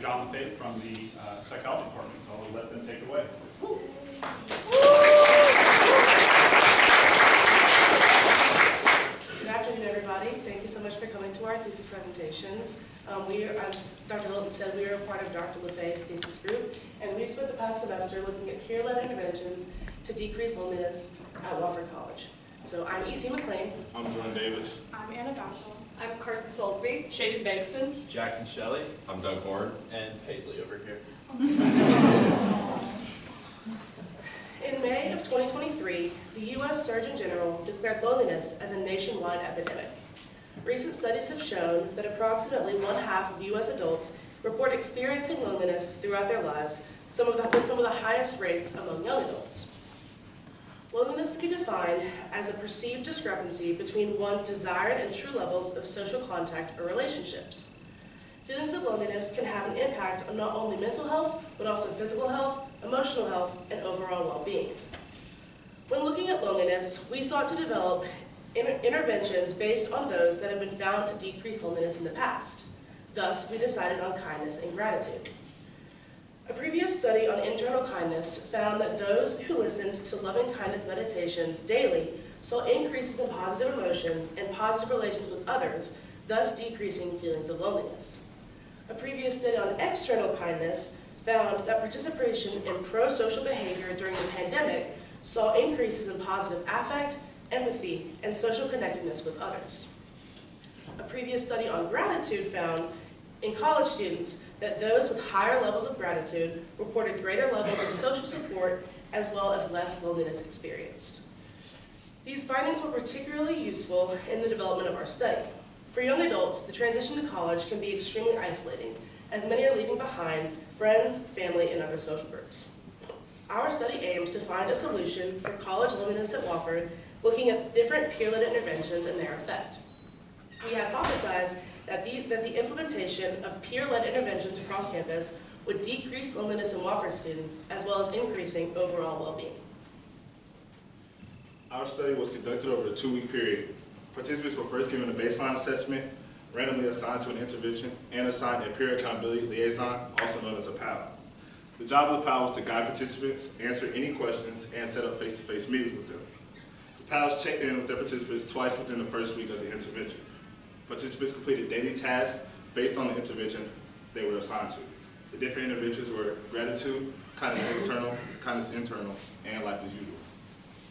John Lefebvre from the psychology department, so I'll let them take it away. Good afternoon, everybody. Thank you so much for coming to our thesis presentations. As Dr. Hilton said, we are a part of Dr. Lefebvre's thesis group, and we've spent the past semester looking at peer-led interventions to decrease loneliness at Wofford College. So I'm E.C. McLean. I'm Jordan Davis. I'm Anna Bashaw. I'm Karsyn Solesbee. Shadan Bankston. Jackson Shelley. I'm Doug Horn. And Paisley over here. In May of 2023, the U.S. Surgeon General declared loneliness as a nationwide epidemic. Recent studies have shown that approximately 1/2 of U.S. adults report experiencing loneliness throughout their lives, with some of the highest rates among young adults. Loneliness can be defined as a perceived discrepancy between one's desired and true levels of social contact or relationships. Feelings of loneliness can have an impact on not only mental health, but also physical health, emotional health, and overall well-being. When looking at loneliness, we sought to develop interventions based on those that have been found to decrease loneliness in the past. Thus, we decided on kindness and gratitude. A previous study on internal kindness found that those who listened to loving kindness meditations daily saw increases in positive emotions and positive relations with others, thus decreasing feelings of loneliness. A previous study on external kindness found that participation in pro-social behavior during the pandemic saw increases in positive affect, empathy, and social connectedness with others. A previous study on gratitude found in college students that those with higher levels of gratitude reported greater levels of social support as well as less loneliness experienced. These findings were particularly useful in the development of our study. For young adults, the transition to college can be extremely isolating, as many are leaving behind friends, family, and other social groups. Our study aims to find a solution for college loneliness at Wofford, looking at different peer-led interventions and their effect. We hypothesized that the implementation of peer-led interventions across campus would decrease loneliness in Wofford students, as well as increasing overall well-being. Our study was conducted over a 2-week period. Participants were first given a baseline assessment, randomly assigned to an intervention, and assigned a peer accountability liaison, also known as a PAL. The job of the PAL was to guide participants, answer any questions, and set up face-to-face meetings with them. The PALs checked in with their participants twice within the first week of the intervention. Participants completed daily tasks based on the intervention they were assigned to. The different interventions were gratitude, kindness external, kindness internal, and life as usual.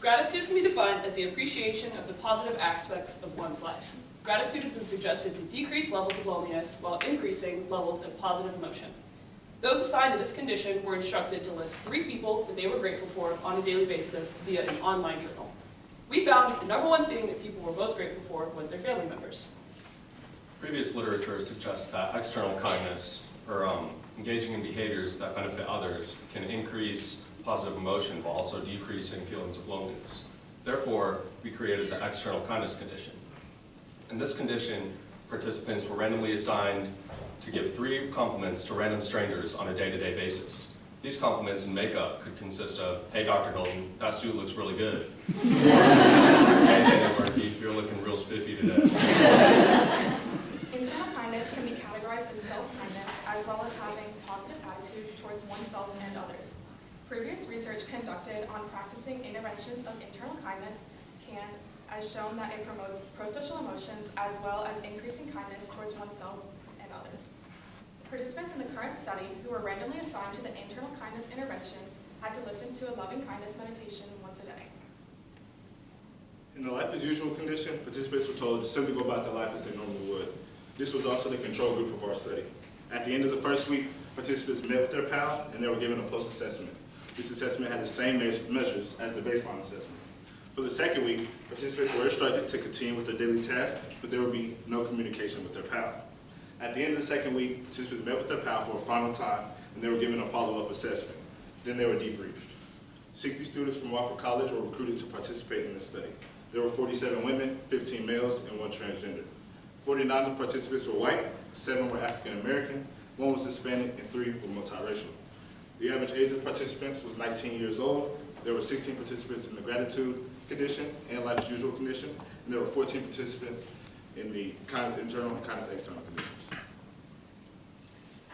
Gratitude can be defined as the appreciation of the positive aspects of one's life. Gratitude has been suggested to decrease levels of loneliness while increasing levels of positive emotion. Those assigned to this condition were instructed to list 3 people that they were grateful for on a daily basis via an online journal. We found that the #1 thing that people were most grateful for was their family members. Previous literature suggests that external kindness, or engaging in behaviors that benefit others, can increase positive emotion while also decreasing feelings of loneliness. Therefore, we created the external kindness condition. In this condition, participants were randomly assigned to give 3 compliments to random strangers on a day-to-day basis. These compliments in makeup could consist of, "Hey, Dr. Hilton, that suit looks really good." "Hey, Daniel Murphy, you're looking real spiffy today." Internal kindness can be categorized as self-kindness, as well as having positive attitudes towards oneself and others. Previous research conducted on practicing interventions of internal kindness has shown that it promotes pro-social emotions, as well as increasing kindness towards oneself and others. Participants in the current study who were randomly assigned to the internal kindness intervention had to listen to a loving kindness meditation once a day. In the life as usual condition, participants were told to simply go about their life as they normally would. This was also the control group of our study. At the end of the first week, participants met with their PAL and they were given a post-assessment. This assessment had the same measures as the baseline assessment. For the second week, participants were instructed to continue with their daily tasks, but there would be no communication with their PAL. At the end of the second week, participants met with their PAL for a final time and they were given a follow-up assessment. Then they were debriefed. 60 students from Wofford College were recruited to participate in this study. There were 47 women, 15 males, and 1 transgender. 49 of the participants were white, 7 were African American, 1 was Hispanic, and 3 were multiracial. The average age of participants was 19 years old. There were 16 participants in the gratitude condition and life as usual condition, and there were 14 participants in the kindness internal and kindness external conditions.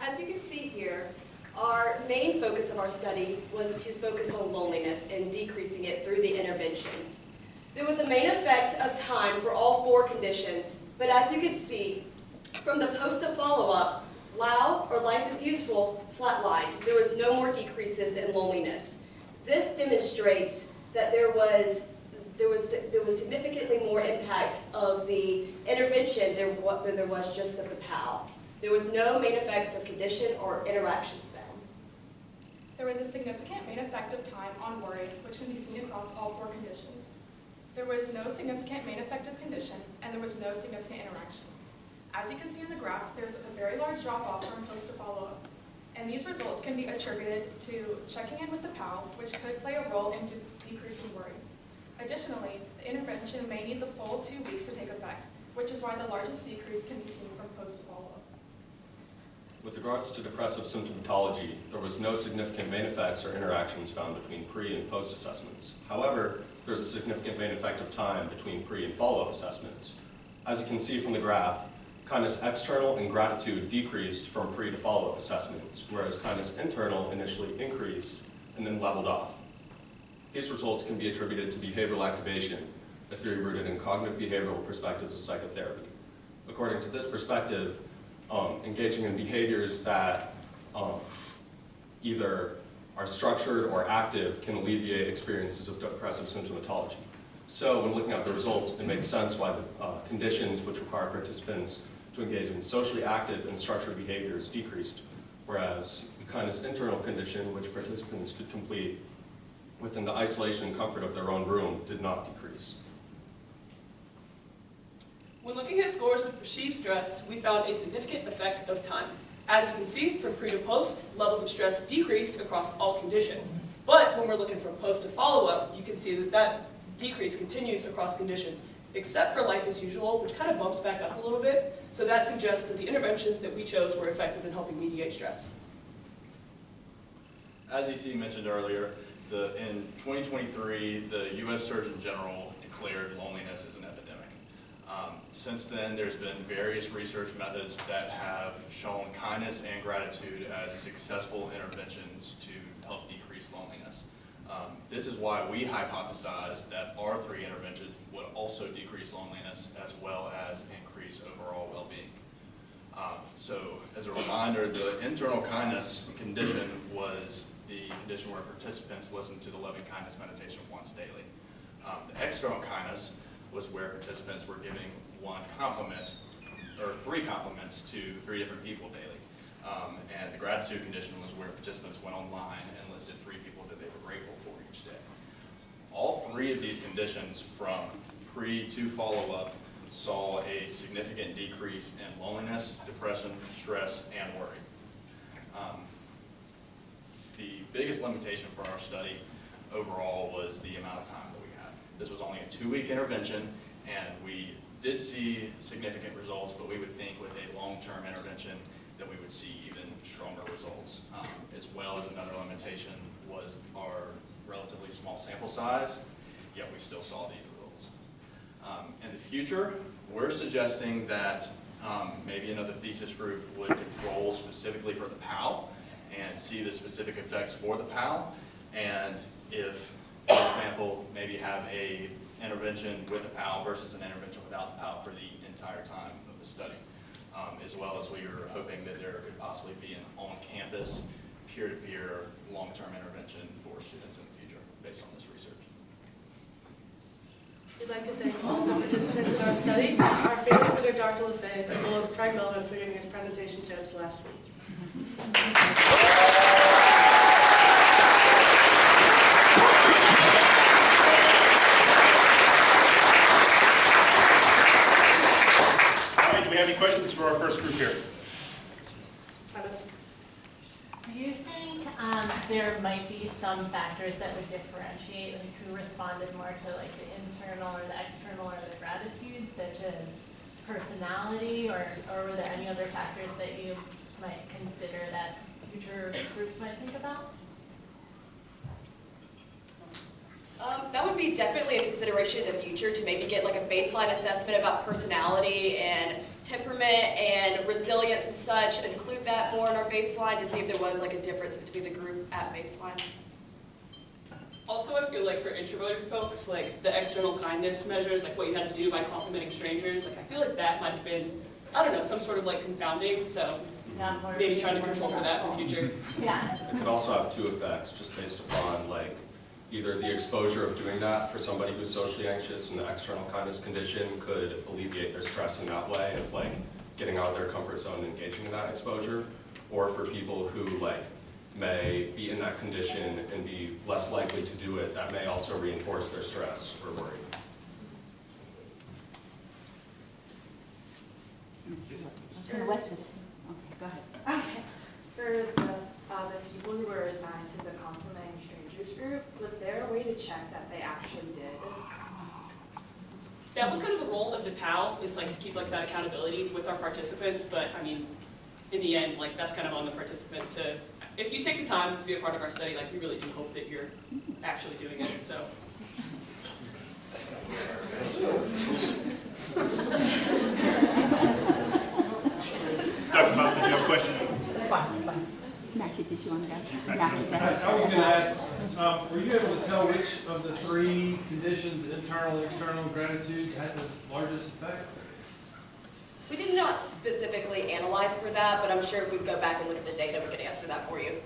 As you can see here, our main focus of our study was to focus on loneliness and decreasing it through the interventions. There was a main effect of time for all 4 conditions, but as you can see, from the post to follow-up, LAU, or life as usual, flatlined. There was no more decreases in loneliness. This demonstrates that there was significantly more impact of the intervention than there was just of the PAL. There was no main effects of condition or interactions found. There was a significant main effect of time on worry, which can be seen across all 4 conditions. There was no significant main effect of condition, and there was no significant interaction. As you can see in the graph, there's a very large drop-off from post to follow-up, and these results can be attributed to checking in with the PAL, which could play a role in decreasing worry. Additionally, the intervention may need the full 2 weeks to take effect, which is why the largest decrease can be seen from post to follow-up. With regards to depressive symptomatology, there was no significant main effects or interactions found between pre- and post-assessments. However, there's a significant main effect of time between pre- and follow-up assessments. As you can see from the graph, kindness external and gratitude decreased from pre- to follow-up assessments, whereas kindness internal initially increased and then leveled off. These results can be attributed to behavioral activation, a theory rooted in cognitive behavioral perspectives of psychotherapy. According to this perspective, engaging in behaviors that either are structured or active can alleviate experiences of depressive symptomatology. So when looking at the results, it makes sense why the conditions which require participants to engage in socially active and structured behaviors decreased, whereas the kindness internal condition, which participants could complete within the isolation and comfort of their own room, did not decrease. When looking at scores of perceived stress, we found a significant effect of time. As you can see, from pre to post, levels of stress decreased across all conditions. But when we're looking from post to follow-up, you can see that that decrease continues across conditions, except for life as usual, which kind of bumps back up a little bit. So that suggests that the interventions that we chose were effective in helping mediate stress. As EC mentioned earlier, in 2023, the U.S. Surgeon General declared loneliness as an epidemic. Since then, there's been various research methods that have shown kindness and gratitude as successful interventions to help decrease loneliness. This is why we hypothesized that our 3 interventions would also decrease loneliness as well as increase overall well-being. So as a reminder, the internal kindness condition was the condition where participants listened to the loving kindness meditation once daily. The external kindness was where participants were giving 1 compliment, or 3 compliments to 3 different people daily. And the gratitude condition was where participants went online and listed 3 people that they were grateful for each day. All 3 of these conditions, from pre to follow-up, saw a significant decrease in loneliness, depression, stress, and worry. The biggest limitation for our study overall was the amount of time that we had. This was only a 2-week intervention, and we did see significant results, but we would think with a long-term intervention that we would see even stronger results. As well as another limitation was our relatively small sample size, yet we still saw these results. In the future, we're suggesting that maybe another thesis group would control specifically for the PAL and see the specific effects for the PAL, and if, for example, maybe have a intervention with a PAL versus an intervention without the PAL for the entire time of the study. As well as we were hoping that there could possibly be an on-campus, peer-to-peer, long-term intervention for students in the future based on this research. We'd like to thank all the participants in our study, our famous leader, Dr. Lefebvre, as well as Craig Melvin for giving his presentation to us last week. Any questions for our first group here? Do you think there might be some factors that would differentiate like who responded more to like the internal or the external or the gratitude, such as personality, or were there any other factors that you might consider that future groups might think about? That would be definitely a consideration in the future, to maybe get like a baseline assessment about personality and temperament and resilience and such, include that more in our baseline to see if there was like a difference between the group at baseline. Also, I feel like for introverted folks, like the external kindness measures, like what you had to do by complimenting strangers, like I feel like that might have been, I don't know, some sort of like confounding, so maybe trying to control for that in the future. Yeah. It could also have two effects, just based upon like either the exposure of doing that for somebody who's socially anxious and the external kindness condition could alleviate their stress in that way of like getting out of their comfort zone and engaging in that exposure, or for people who like may be in that condition and be less likely to do it, that may also reinforce their stress or worry. So Alexis, okay, go ahead. Okay. For the people who were assigned to the complimenting strangers group, was there a way to check that they actually did? That was kind of the role of the PAL, is like to keep like that accountability with our participants, but I mean, in the end, like that's kind of on the participant to, if you take the time to be a part of our study, like we really do hope that you're actually doing it, so. Dr. Bob, did you have a question? Mackie, did you want to go? I was going to ask, were you able to tell which of the three conditions, internal, external, gratitude, had the largest effect? We did not specifically analyze for that, but I'm sure if we go back and look at the data, we could answer that for you.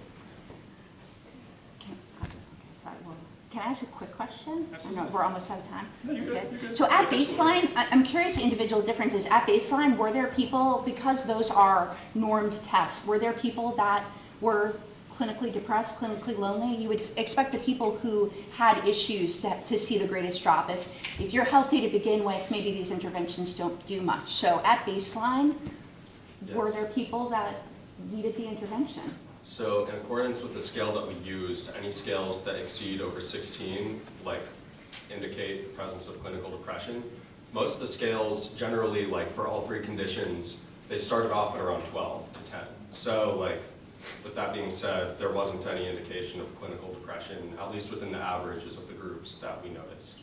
Can I ask a quick question? Absolutely. No, we're almost out of time. No, you're good. You're good. So at baseline, I'm curious individual differences. At baseline, were there people, because those are normed tests, were there people that were clinically depressed, clinically lonely? You would expect the people who had issues to see the greatest drop. If you're healthy to begin with, maybe these interventions don't do much. So at baseline, were there people that needed the intervention? So in accordance with the scale that we used, any scales that exceed over 16 like indicate the presence of clinical depression. Most of the scales generally, like for all three conditions, they started off at around 12 to 10. So like, with that being said, there wasn't any indication of clinical depression, at least within the averages of the groups that we noticed.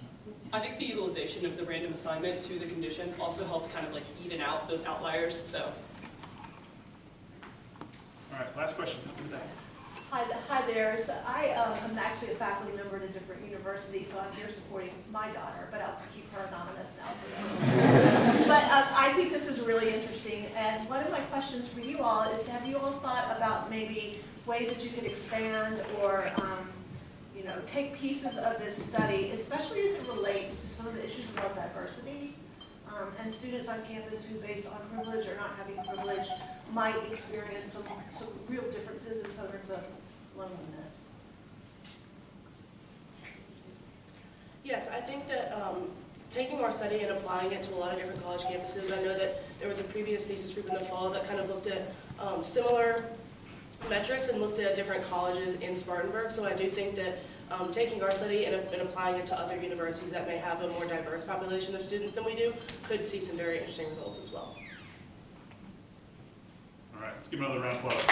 I think the utilization of the random assignment to the conditions also helped kind of like even out those outliers, so. All right, last question. Hi there. So I am actually a faculty member at a different university, so I'm here supporting my daughter, but I'll keep her anonymous now. But I think this is really interesting, and one of my questions for you all is, have you all thought about maybe ways that you could expand or take pieces of this study, especially as it relates to some of the issues around diversity and students on campus who, based on privilege or not having privilege, might experience some real differences in terms of loneliness? Yes, I think that taking our study and applying it to a lot of different college campuses, I know that there was a previous thesis group in the fall that kind of looked at similar metrics and looked at different colleges in Spartanburg, so I do think that taking our study and applying it to other universities that may have a more diverse population of students than we do could see some very interesting results as well. All right, let's give another round of applause.